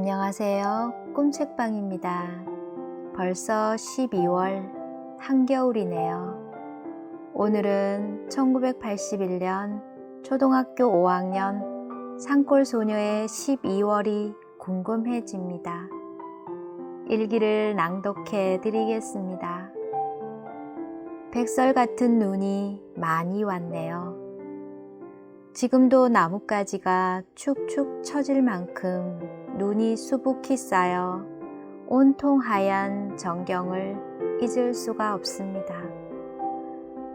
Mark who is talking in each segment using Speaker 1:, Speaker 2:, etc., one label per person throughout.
Speaker 1: 안녕하세요. 꿈책방입니다. 벌써 12월 한겨울이네요. 오늘은 1981년 초등학교 5학년 산골소녀의 12월이 궁금해집니다. 일기를 낭독해 드리겠습니다. 백설 같은 눈이 많이 왔네요. 지금도 나뭇가지가 축축 처질 만큼 눈이 수북히 쌓여 온통 하얀 전경을 잊을 수가 없습니다.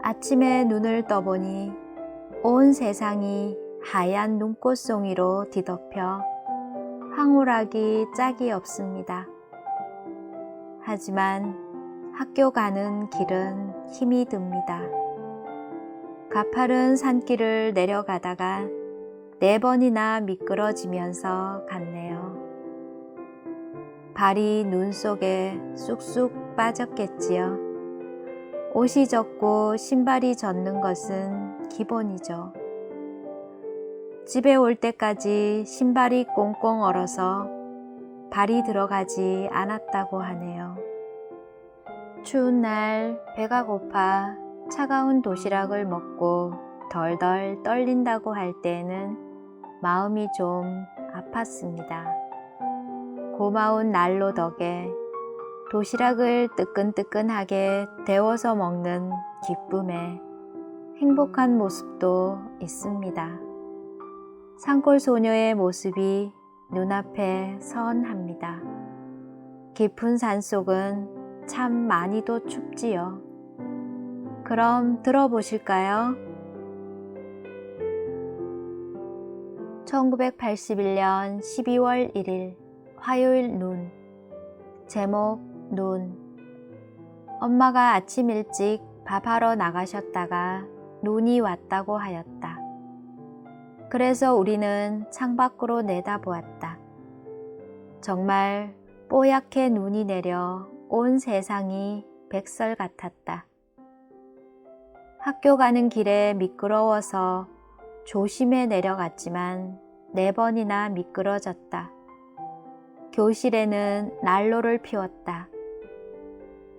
Speaker 1: 아침에 눈을 떠보니 온 세상이 하얀 눈꽃송이로 뒤덮여 황홀하기 짝이 없습니다. 하지만 학교 가는 길은 힘이 듭니다. 가파른 산길을 내려가다가 4번이나 미끄러지면서 갔네요. 발이 눈 속에 쑥쑥 빠졌겠지요. 옷이 젖고 신발이 젖는 것은 기본이죠. 집에 올 때까지 신발이 꽁꽁 얼어서 발이 들어가지 않았다고 하네요. 추운 날 배가 고파 차가운 도시락을 먹고 덜덜 떨린다고 할 때에는 마음이 좀 아팠습니다. 고마운 난로 덕에 도시락을 뜨끈뜨끈하게 데워서 먹는 기쁨에 행복한 모습도 있습니다. 산골 소녀의 모습이 눈앞에 선합니다. 깊은 산속은 참 많이도 춥지요. 그럼 들어보실까요? 1981년 12월 1일 화요일 눈. 제목 눈. 엄마가 아침 일찍 밥하러 나가셨다가 눈이 왔다고 하였다. 그래서 우리는 창밖으로 내다보았다. 정말 뽀얗게 눈이 내려 온 세상이 백설 같았다. 학교 가는 길에 미끄러워서 조심해 내려갔지만 4번이나 미끄러졌다. 교실에는 난로를 피웠다.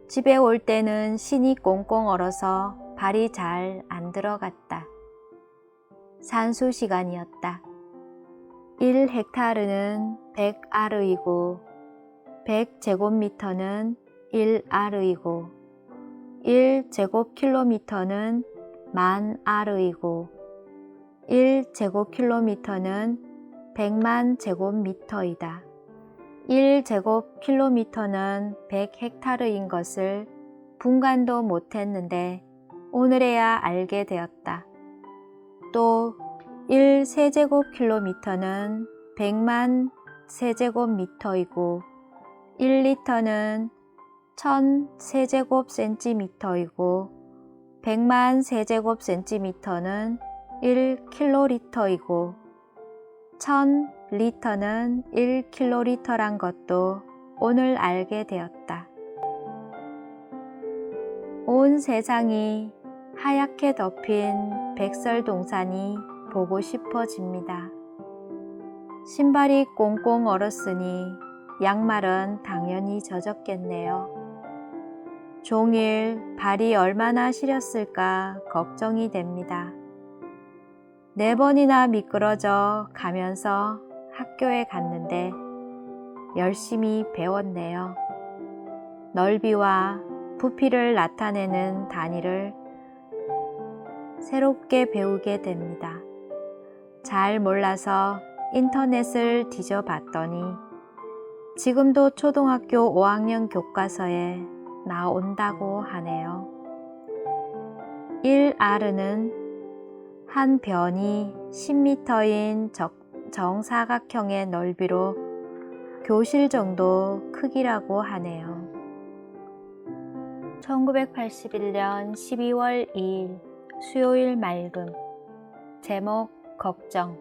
Speaker 1: 집에 올 때는 신이 꽁꽁 얼어서 발이 잘 안 들어갔다. 산수 시간이었다. 1헥타르는 100아르이고 100제곱미터는 1아르이고 1제곱킬로미터는 10,000아르이고 1제곱킬로미터는 100만 제곱미터이다. 1제곱킬로미터는 100헥타르인 것을 분간도 못했는데 오늘에야 알게 되었다. 또 1세제곱킬로미터는 100만 세제곱미터이고 1리터는 1000세제곱센티미터이고 100만 세제곱센티미터는 1킬로리터이고 1000리터는 1킬로리터란 것도 오늘 알게 되었다. 온 세상이 하얗게 덮인 백설동산이 보고 싶어집니다. 신발이 꽁꽁 얼었으니 양말은 당연히 젖었겠네요. 종일 발이 얼마나 시렸을까 걱정이 됩니다. 4번이나 미끄러져 가면서 학교에 갔는데 열심히 배웠네요. 넓이와 부피를 나타내는 단위를 새롭게 배우게 됩니다. 잘 몰라서 인터넷을 뒤져봤더니 지금도 초등학교 5학년 교과서에 나온다고 하네요. 1아르는 한 변이 10m인 정사각형의 넓이로 교실 정도 크기라고 하네요. 1981년 12월 2일 수요일 맑음. 제목 걱정.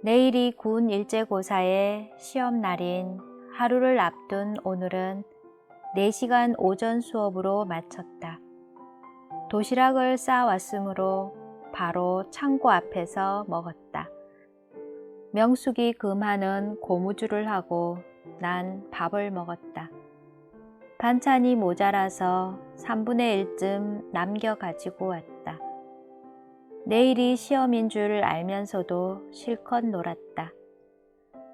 Speaker 1: 내일이 군 일제고사의 시험날인 하루를 앞둔 오늘은 4시간 오전 수업으로 마쳤다. 도시락을 싸왔으므로 바로 창고 앞에서 먹었다. 명숙이 금하는 고무줄을 하고 난 밥을 먹었다. 반찬이 모자라서 3분의 1쯤 남겨 가지고 왔다. 내일이 시험인 줄 알면서도 실컷 놀았다.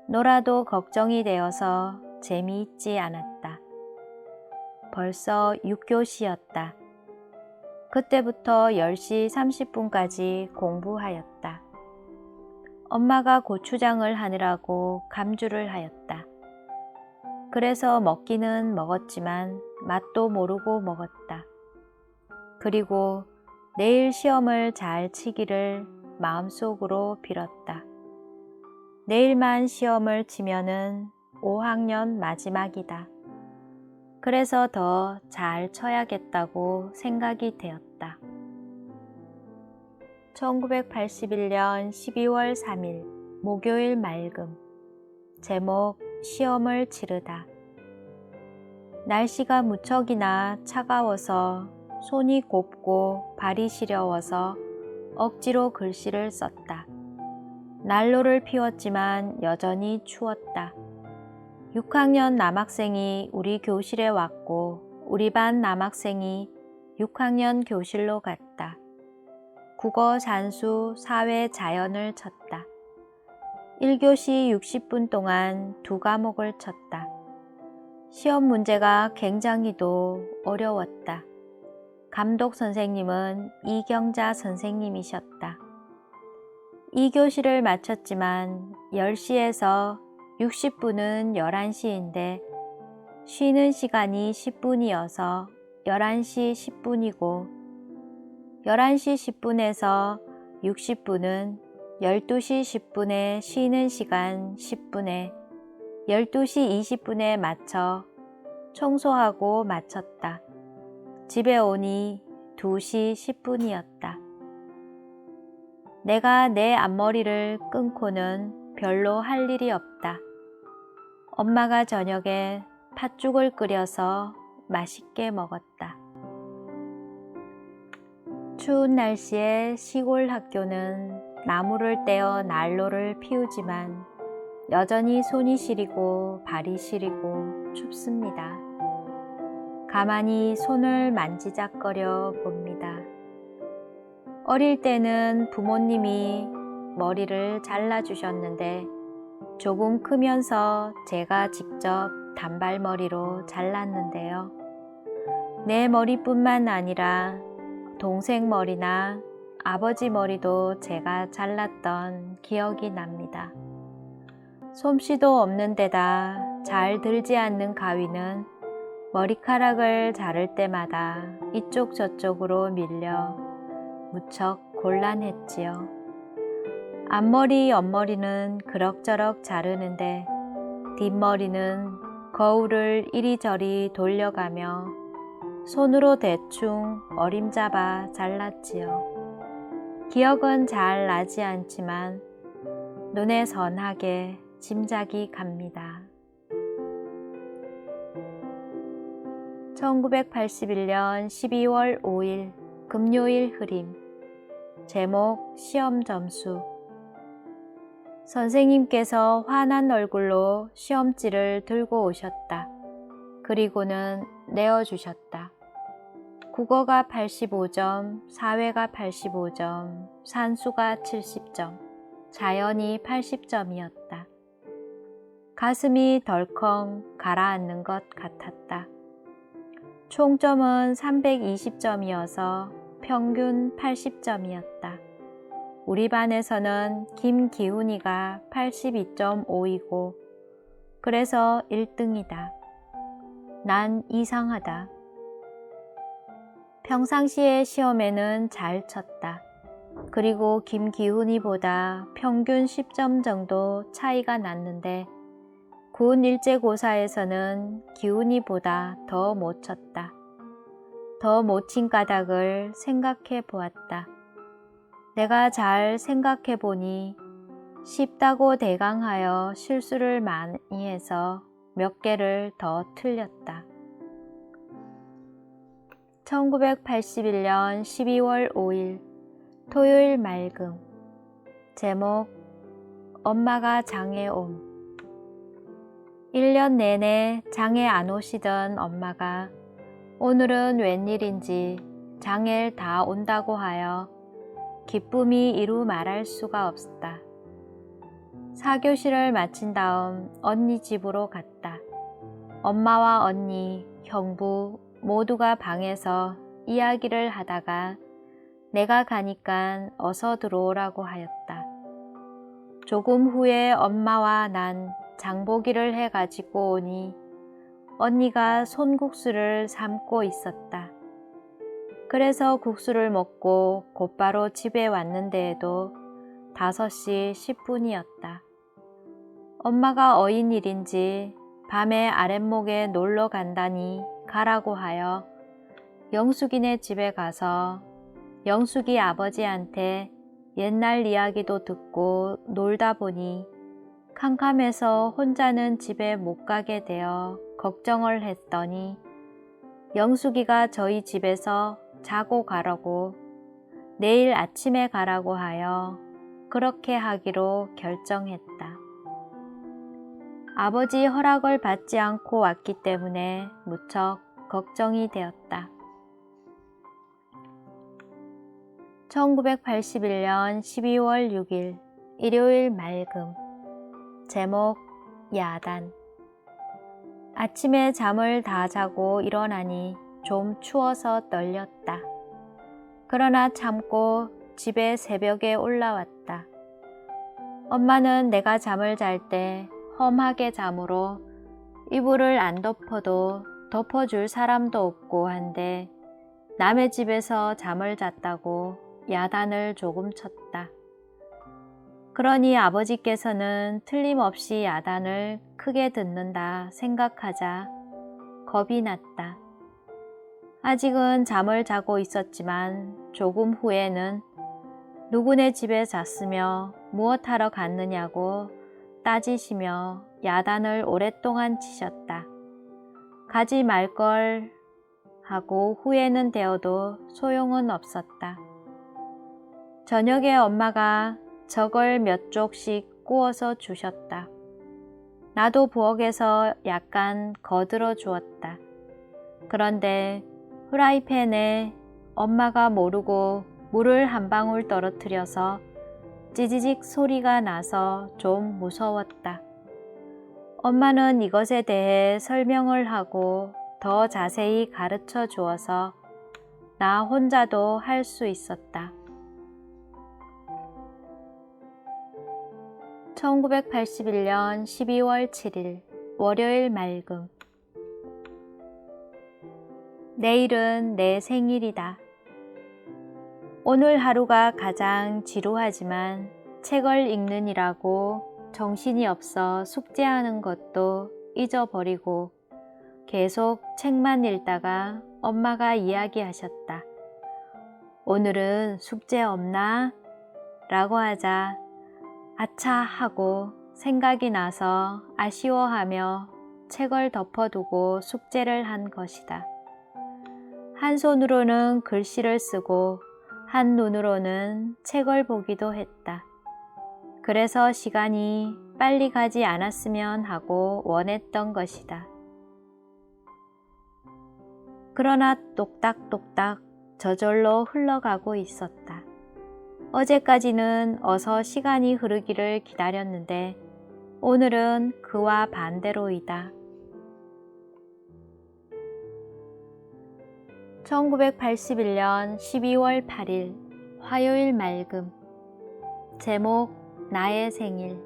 Speaker 1: 놀아도 걱정이 되어서 재미있지 않았다. 벌써 6교시였다. 그때부터 10시 30분까지 공부하였다. 엄마가 고추장을 하느라고 감주를 하였다. 그래서 먹기는 먹었지만 맛도 모르고 먹었다. 그리고 내일 시험을 잘 치기를 마음속으로 빌었다. 내일만 시험을 치면은 5학년 마지막이다. 그래서 더 잘 쳐야겠다고 생각이 되었다. 1981년 12월 3일 목요일 맑음. 제목 시험을 치르다. 날씨가 무척이나 차가워서 손이 곱고 발이 시려워서 억지로 글씨를 썼다. 난로를 피웠지만 여전히 추웠다. 6학년 남학생이 우리 교실에 왔고 우리 반 남학생이 6학년 교실로 갔다. 국어, 산수, 사회, 자연을 쳤다. 1교시 60분 동안 2과목을 쳤다. 시험 문제가 굉장히도 어려웠다. 감독 선생님은 이경자 선생님이셨다. 2교시를 마쳤지만 10시에서 60분은 11시인데 쉬는 시간이 10분이어서 11시 10분이고 11시 10분에서 60분은 12시 10분에 쉬는 시간 10분에 12시 20분에 맞춰 청소하고 마쳤다. 집에 오니 2시 10분이었다. 내가 내 앞머리를 끊고는 별로 할 일이 없다. 엄마가 저녁에 팥죽을 끓여서 맛있게 먹었다. 추운 날씨에 시골 학교는 나무를 떼어 난로를 피우지만 여전히 손이 시리고 발이 시리고 춥습니다. 가만히 손을 만지작거려 봅니다. 어릴 때는 부모님이 머리를 잘라주셨는데 조금 크면서 제가 직접 단발머리로 잘랐는데요. 내 머리뿐만 아니라 동생 머리나 아버지 머리도 제가 잘랐던 기억이 납니다. 솜씨도 없는 데다 잘 들지 않는 가위는 머리카락을 자를 때마다 이쪽 저쪽으로 밀려 무척 곤란했지요. 앞머리, 옆머리는 그럭저럭 자르는데 뒷머리는 거울을 이리저리 돌려가며 손으로 대충 어림잡아 잘랐지요. 기억은 잘 나지 않지만 눈에 선하게 짐작이 갑니다. 1981년 12월 5일 금요일 흐림. 제목 시험 점수. 선생님께서 화난 얼굴로 시험지를 들고 오셨다. 그리고는 내어주셨다. 국어가 85점, 사회가 85점, 산수가 70점, 자연이 80점이었다. 가슴이 덜컹 가라앉는 것 같았다. 총점은 320점이어서 평균 80점이었다. 우리 반에서는 김기훈이가 82.5이고 그래서 1등이다. 난 이상하다. 평상시에 시험에는 잘 쳤다. 그리고 김기훈이보다 평균 10점 정도 차이가 났는데 군 일제고사에서는 기훈이보다 더 못 쳤다. 더 못 친 까닭을 생각해 보았다. 내가 잘 생각해 보니 쉽다고 대강하여 실수를 많이 해서 몇 개를 더 틀렸다. 1981년 12월 5일 토요일 맑음. 제목 엄마가 장에 옴. 1년 내내 장에 안 오시던 엄마가 오늘은 웬일인지 장에 다 온다고 하여 기쁨이 이루 말할 수가 없었다. 4교시를 마친 다음 언니 집으로 갔다. 엄마와 언니, 형부 모두가 방에서 이야기를 하다가 내가 가니까 어서 들어오라고 하였다. 조금 후에 엄마와 난 장보기를 해가지고 오니 언니가 손국수를 삶고 있었다. 그래서 국수를 먹고 곧바로 집에 왔는데에도 5시 10분이었다. 엄마가 어인일인지 밤에 아랫목에 놀러 간다니 가라고 하여 영숙이네 집에 가서 영숙이 아버지한테 옛날 이야기도 듣고 놀다 보니 캄캄해서 혼자는 집에 못 가게 되어 걱정을 했더니 영숙이가 저희 집에서 자고 가라고 내일 아침에 가라고 하여 그렇게 하기로 결정했다. 아버지 허락을 받지 않고 왔기 때문에 무척 걱정이 되었다. 1981년 12월 6일 일요일 맑음. 제목 야단. 아침에 잠을 다 자고 일어나니 좀 추워서 떨렸다. 그러나 참고 집에 새벽에 올라왔다. 엄마는 내가 잠을 잘 때 험하게 자므로 이불을 안 덮어도 덮어줄 사람도 없고 한데 남의 집에서 잠을 잤다고 야단을 조금 쳤다. 그러니 아버지께서는 틀림없이 야단을 크게 듣는다 생각하자 겁이 났다. 아직은 잠을 자고 있었지만 조금 후에는 누구네 집에 잤으며 무엇하러 갔느냐고 따지시며 야단을 오랫동안 치셨다. 가지 말걸 하고 후회는 되어도 소용은 없었다. 저녁에 엄마가 저걸 몇 쪽씩 구워서 주셨다. 나도 부엌에서 약간 거들어 주었다. 그런데 후라이팬에 엄마가 모르고 물을 한 방울 떨어뜨려서 찌지직 소리가 나서 좀 무서웠다. 엄마는 이것에 대해 설명을 하고 더 자세히 가르쳐 주어서 나 혼자도 할 수 있었다. 1981년 12월 7일 월요일 맑음. 내일은 내 생일이다. 오늘 하루가 가장 지루하지만 책을 읽느니라고 정신이 없어 숙제하는 것도 잊어버리고 계속 책만 읽다가 엄마가 이야기하셨다. 오늘은 숙제 없나? 라고 하자 아차 하고 생각이 나서 아쉬워하며 책을 덮어두고 숙제를 한 것이다. 한 손으로는 글씨를 쓰고 한 눈으로는 책을 보기도 했다. 그래서 시간이 빨리 가지 않았으면 하고 원했던 것이다. 그러나 똑딱똑딱 저절로 흘러가고 있었다. 어제까지는 어서 시간이 흐르기를 기다렸는데 오늘은 그와 반대로이다. 1981년 12월 8일 화요일 맑음. 제목 나의 생일.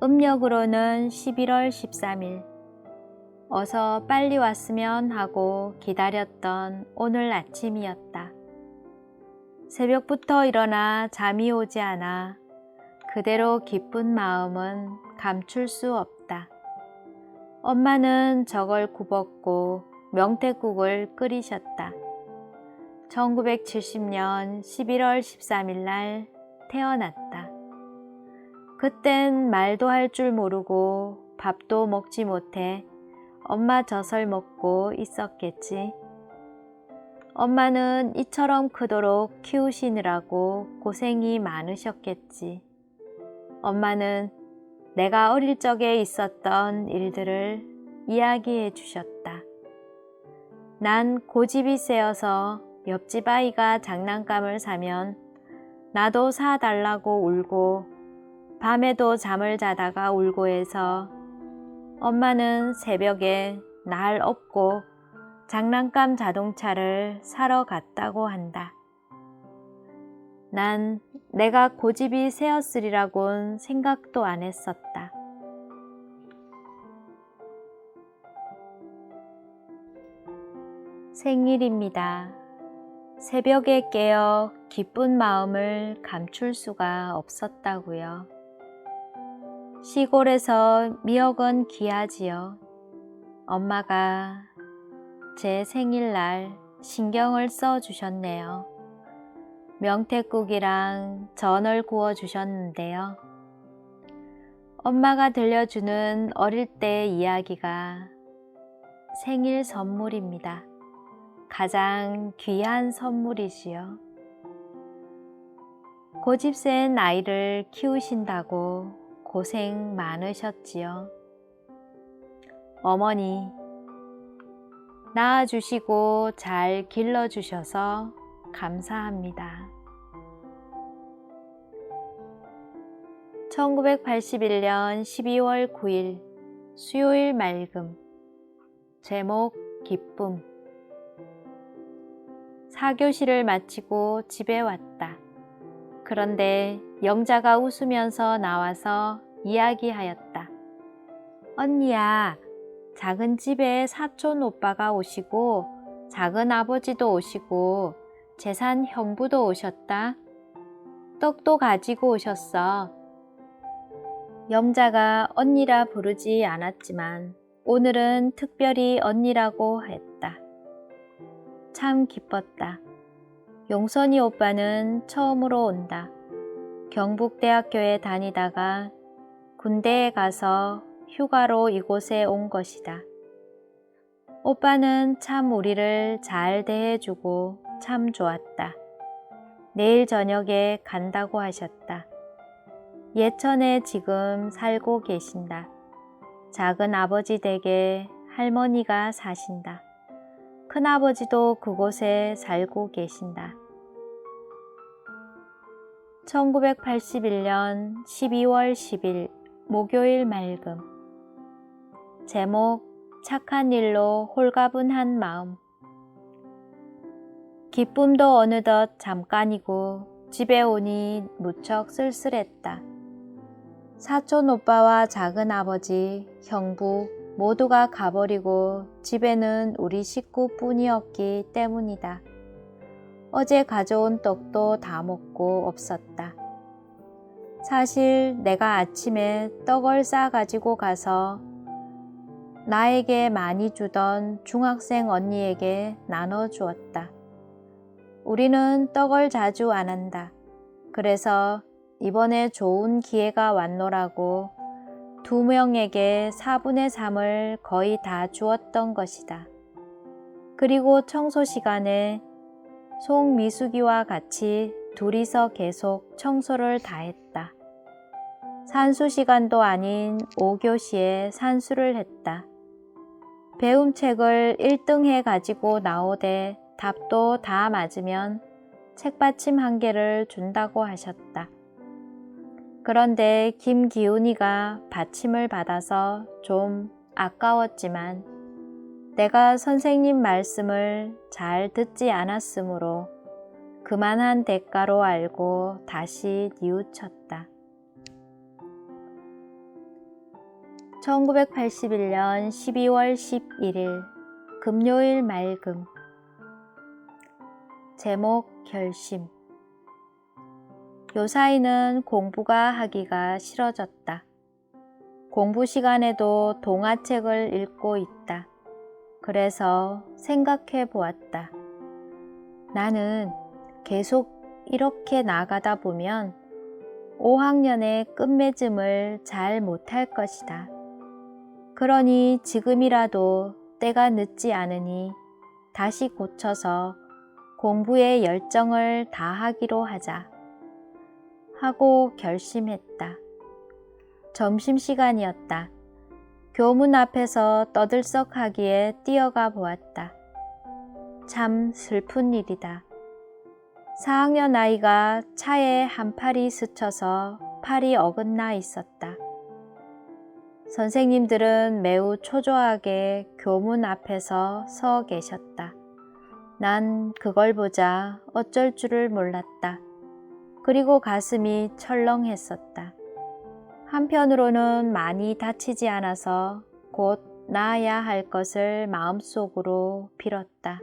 Speaker 1: 음력으로는 11월 13일. 어서 빨리 왔으면 하고 기다렸던 오늘 아침이었다. 새벽부터 일어나 잠이 오지 않아 그대로 기쁜 마음은 감출 수 없다. 엄마는 저걸 굽었고 명태국을 끓이셨다. 1970년 11월 13일 날 태어났다. 그땐 말도 할 줄 모르고 밥도 먹지 못해 엄마 젖을 먹고 있었겠지. 엄마는 이처럼 크도록 키우시느라고 고생이 많으셨겠지. 엄마는 내가 어릴 적에 있었던 일들을 이야기해 주셨다. 난 고집이 세어서 옆집 아이가 장난감을 사면 나도 사달라고 울고 밤에도 잠을 자다가 울고 해서 엄마는 새벽에 날 업고 장난감 자동차를 사러 갔다고 한다. 난 내가 고집이 세었으리라곤 생각도 안 했었다. 생일입니다. 새벽에 깨어 기쁜 마음을 감출 수가 없었다고요. 시골에서 미역은 귀하지요. 엄마가 제 생일날 신경을 써 주셨네요. 명태국이랑 전을 구워 주셨는데요. 엄마가 들려주는 어릴 때 이야기가 생일 선물입니다. 가장 귀한 선물이지요. 고집센 아이를 키우신다고 고생 많으셨지요. 어머니, 낳아주시고 잘 길러주셔서 감사합니다. 1981년 12월 9일 수요일 맑음. 제목 기쁨. 4교시를 마치고 집에 왔다. 그런데 영자가 웃으면서 나와서 이야기하였다. 언니야, 작은 집에 사촌 오빠가 오시고 작은 아버지도 오시고 재산 형부도 오셨다. 떡도 가지고 오셨어. 영자가 언니라 부르지 않았지만 오늘은 특별히 언니라고 했다. 참 기뻤다. 용선이 오빠는 처음으로 온다. 경북대학교에 다니다가 군대에 가서 휴가로 이곳에 온 것이다. 오빠는 참 우리를 잘 대해주고 참 좋았다. 내일 저녁에 간다고 하셨다. 예천에 지금 살고 계신다. 작은 아버지 댁에 할머니가 사신다. 큰아버지도 그곳에 살고 계신다. 1981년 12월 10일 목요일 맑음. 제목 착한 일로 홀가분한 마음. 기쁨도 어느덧 잠깐이고 집에 오니 무척 쓸쓸했다. 사촌 오빠와 작은 아버지, 형부 모두가 가버리고 집에는 우리 식구뿐이었기 때문이다. 어제 가져온 떡도 다 먹고 없었다. 사실 내가 아침에 떡을 싸가지고 가서 나에게 많이 주던 중학생 언니에게 나눠주었다. 우리는 떡을 자주 안 한다. 그래서 이번에 좋은 기회가 왔노라고 2명에게 4분의 3을 거의 다 주었던 것이다. 그리고 청소 시간에 송미숙이와 같이 둘이서 계속 청소를 다 했다. 산수 시간도 아닌 5교시에 산수를 했다. 배움책을 1등해 가지고 나오되 답도 다 맞으면 책받침 1개를 준다고 하셨다. 그런데 김기훈이가 받침을 받아서 좀 아까웠지만 내가 선생님 말씀을 잘 듣지 않았으므로 그만한 대가로 알고 다시 뉘우쳤다. 1981년 12월 11일 금요일 맑음. 제목 결심. 요사이는 공부가 하기가 싫어졌다. 공부 시간에도 동화책을 읽고 있다. 그래서 생각해 보았다. 나는 계속 이렇게 나가다 보면 5학년의 끝맺음을 잘 못할 것이다. 그러니 지금이라도 때가 늦지 않으니 다시 고쳐서 공부에 열정을 다하기로 하자. 하고 결심했다. 점심시간이었다. 교문 앞에서 떠들썩하기에 뛰어가 보았다. 참 슬픈 일이다. 4학년 아이가 차에 한 팔이 스쳐서 팔이 어긋나 있었다. 선생님들은 매우 초조하게 교문 앞에서 서 계셨다. 난 그걸 보자 어쩔 줄을 몰랐다. 그리고 가슴이 철렁했었다. 한편으로는 많이 다치지 않아서 곧 나아야 할 것을 마음속으로 빌었다.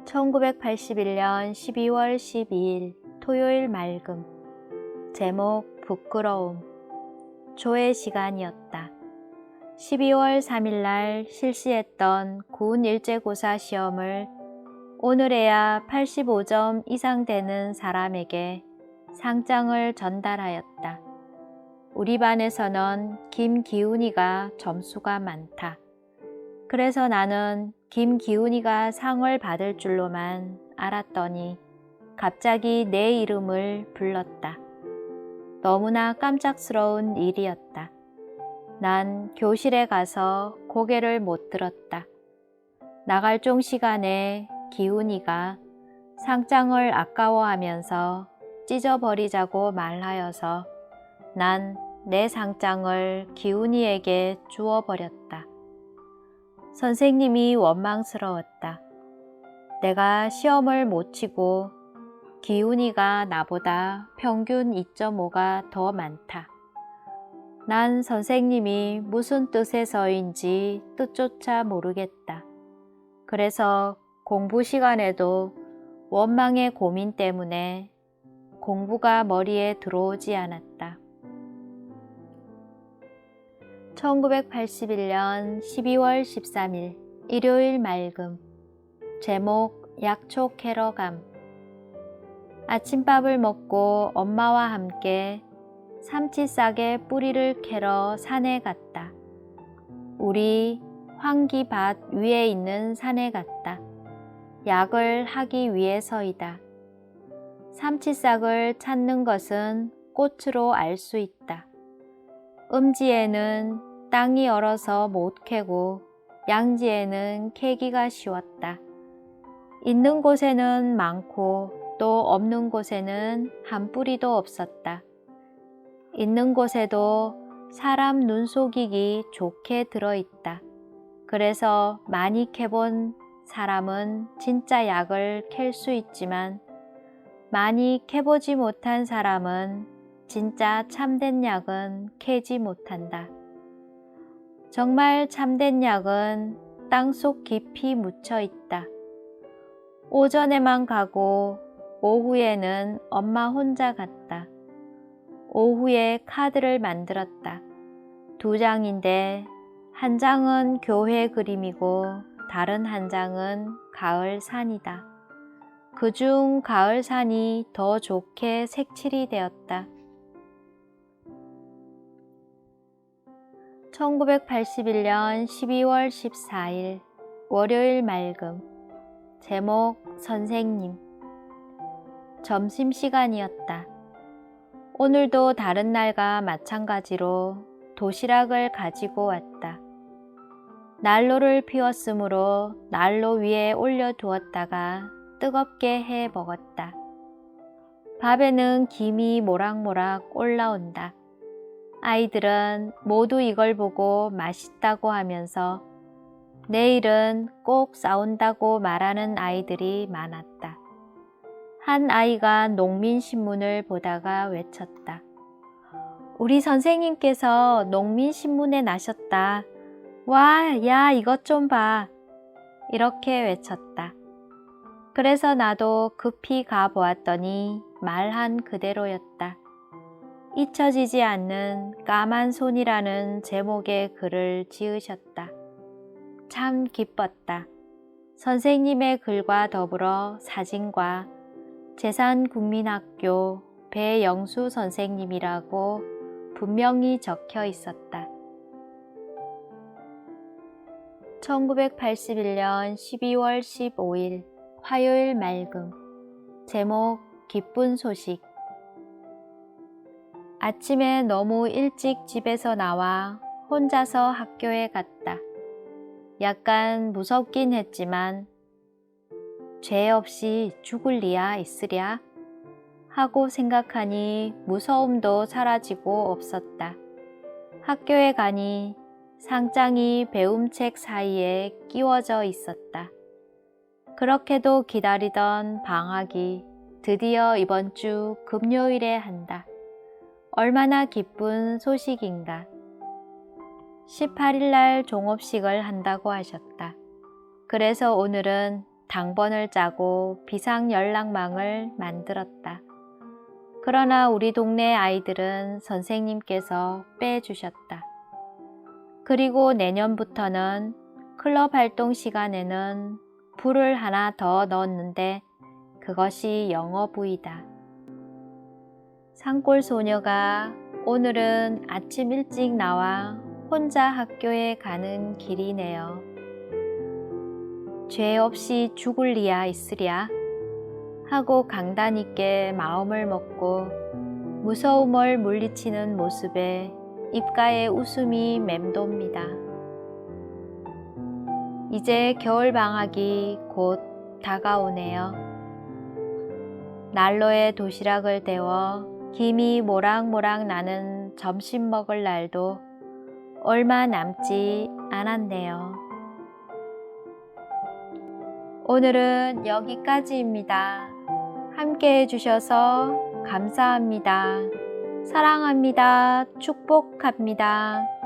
Speaker 1: 1981년 12월 12일 토요일 맑음. 제목 부끄러움. 조회 시간이었다. 12월 3일 날 실시했던 군 일제고사 시험을 오늘에야 85점 이상 되는 사람에게 상장을 전달하였다. 우리 반에서는 김기훈이가 점수가 많다. 그래서 나는 김기훈이가 상을 받을 줄로만 알았더니 갑자기 내 이름을 불렀다. 너무나 깜짝스러운 일이었다. 난 교실에 가서 고개를 못 들었다. 나갈종 시간에 기훈이가 상장을 아까워하면서 찢어버리자고 말하여서 난 내 상장을 기훈이에게 주어버렸다. 선생님이 원망스러웠다. 내가 시험을 못 치고 기훈이가 나보다 평균 2.5가 더 많다. 난 선생님이 무슨 뜻에서인지 뜻조차 모르겠다. 그래서 공부 시간에도 원망의 고민 때문에 공부가 머리에 들어오지 않았다. 1981년 12월 13일 일요일 맑음. 제목 약초 캐러 감. 아침밥을 먹고 엄마와 함께 삼치싹의 뿌리를 캐러 산에 갔다. 우리 황기밭 위에 있는 산에 갔다. 약을 하기 위해서이다. 삼치싹을 찾는 것은 꽃으로 알 수 있다. 음지에는 땅이 얼어서 못 캐고 양지에는 캐기가 쉬웠다. 있는 곳에는 많고 또 없는 곳에는 한 뿌리도 없었다. 있는 곳에도 사람 눈 속이기 좋게 들어있다. 그래서 많이 캐본 사람은 진짜 약을 캘 수 있지만 많이 캐보지 못한 사람은 진짜 참된 약은 캐지 못한다. 정말 참된 약은 땅속 깊이 묻혀 있다. 오전에만 가고 오후에는 엄마 혼자 갔다. 오후에 카드를 만들었다. 2장인데 한 장은 교회 그림이고 다른 한 장은 가을 산이다. 그중 가을 산이 더 좋게 색칠이 되었다. 1981년 12월 14일 월요일 맑음. 제목 선생님. 점심시간이었다. 오늘도 다른 날과 마찬가지로 도시락을 가지고 왔다. 난로를 피웠으므로 난로 위에 올려두었다가 뜨겁게 해 먹었다. 밥에는 김이 모락모락 올라온다. 아이들은 모두 이걸 보고 맛있다고 하면서 내일은 꼭 싸운다고 말하는 아이들이 많았다. 한 아이가 농민신문을 보다가 외쳤다. 우리 선생님께서 농민신문에 나셨다. 와, 야, 이것 좀 봐. 이렇게 외쳤다. 그래서 나도 급히 가보았더니 말한 그대로였다. 잊혀지지 않는 까만 손이라는 제목의 글을 지으셨다. 참 기뻤다. 선생님의 글과 더불어 사진과 제산국민학교 배영수 선생님이라고 분명히 적혀 있었다. 1981년 12월 15일 화요일 맑음. 제목 기쁜 소식. 아침에 너무 일찍 집에서 나와 혼자서 학교에 갔다. 약간 무섭긴 했지만 죄 없이 죽을 리야 있으랴 하고 생각하니 무서움도 사라지고 없었다. 학교에 가니 상장이 배움책 사이에 끼워져 있었다. 그렇게도 기다리던 방학이 드디어 이번 주 금요일에 한다. 얼마나 기쁜 소식인가. 18일 날 종업식을 한다고 하셨다. 그래서 오늘은 당번을 짜고 비상 연락망을 만들었다. 그러나 우리 동네 아이들은 선생님께서 빼주셨다. 그리고 내년부터는 클럽 활동 시간에는 불을 하나 더 넣었는데 그것이 영어부이다. 산골 소녀가 오늘은 아침 일찍 나와 혼자 학교에 가는 길이네요. 죄 없이 죽을 리야 있으랴 하고 강단 있게 마음을 먹고 무서움을 물리치는 모습에 입가에 웃음이 맴돕니다. 이제 겨울방학이 곧 다가오네요. 난로에 도시락을 데워 김이 모락모락 나는 점심 먹을 날도 얼마 남지 않았네요. 오늘은 여기까지입니다. 함께 해주셔서 감사합니다. 사랑합니다. 축복합니다.